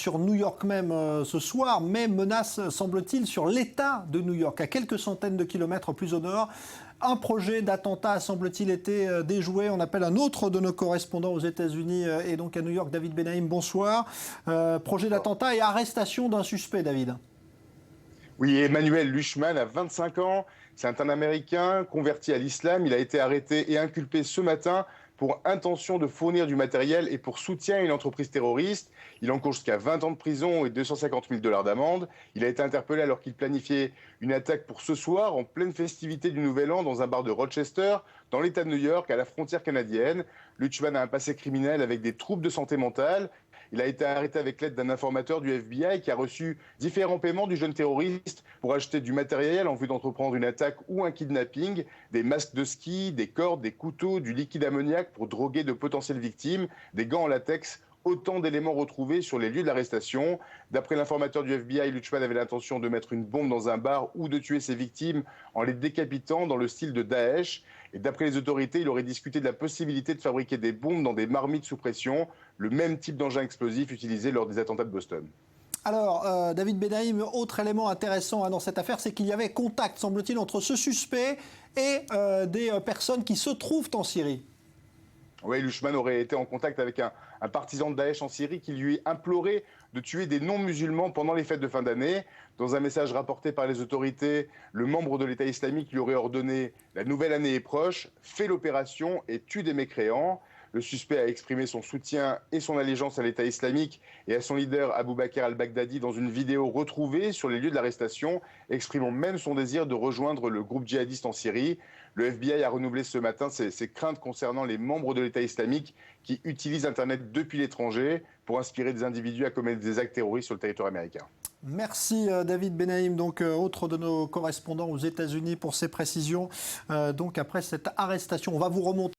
sur New York même ce soir, mais menace, semble-t-il, sur l'État de New York, à quelques centaines de kilomètres plus au nord. Un projet d'attentat a, semble-t-il, été déjoué. On appelle un autre de nos correspondants aux États-Unis et donc à New York, David Benaïm. Bonsoir. Projet d'attentat et arrestation d'un suspect, David. Oui, Emmanuel Luschmann a 25 ans. C'est un Américain converti à l'islam. Il a été arrêté et inculpé ce matin pour intention de fournir du matériel et pour soutien à une entreprise terroriste. Il encourt jusqu'à 20 ans de prison et 250 000 $ d'amende. Il a été interpellé alors qu'il planifiait une attaque pour ce soir, en pleine festivité du Nouvel An, dans un bar de Rochester, dans l'État de New York, à la frontière canadienne. Luschmann a un passé criminel avec des troubles de santé mentale. Il a été arrêté avec l'aide d'un informateur du FBI qui a reçu différents paiements du jeune terroriste pour acheter du matériel en vue d'entreprendre une attaque ou un kidnapping, des masques de ski, des cordes, des couteaux, du liquide ammoniaque pour droguer de potentielles victimes, des gants en latex. Autant d'éléments retrouvés sur les lieux de l'arrestation. D'après l'informateur du FBI, Luschmann avait l'intention de mettre une bombe dans un bar ou de tuer ses victimes en les décapitant dans le style de Daesh. Et d'après les autorités, il aurait discuté de la possibilité de fabriquer des bombes dans des marmites sous pression, le même type d'engin explosif utilisé lors des attentats de Boston. Alors, David Benaïm, autre élément intéressant dans cette affaire, c'est qu'il y avait contact, semble-t-il, entre ce suspect et des personnes qui se trouvent en Syrie. Oui, Luschmann aurait été en contact avec un partisan de Daesh en Syrie qui lui implorait de tuer des non-musulmans pendant les fêtes de fin d'année. Dans un message rapporté par les autorités, le membre de l'État islamique lui aurait ordonné « La nouvelle année est proche, fais l'opération et tue des mécréants ». Le suspect a exprimé son soutien et son allégeance à l'État islamique et à son leader Abou Bakr al-Baghdadi dans une vidéo retrouvée sur les lieux de l'arrestation, exprimant même son désir de rejoindre le groupe djihadiste en Syrie. Le FBI a renouvelé ce matin ses craintes concernant les membres de l'État islamique qui utilisent Internet depuis l'étranger pour inspirer des individus à commettre des actes terroristes sur le territoire américain. Merci David Benaïm, donc autre de nos correspondants aux États-Unis pour ces précisions. Donc après cette arrestation, on va vous remonter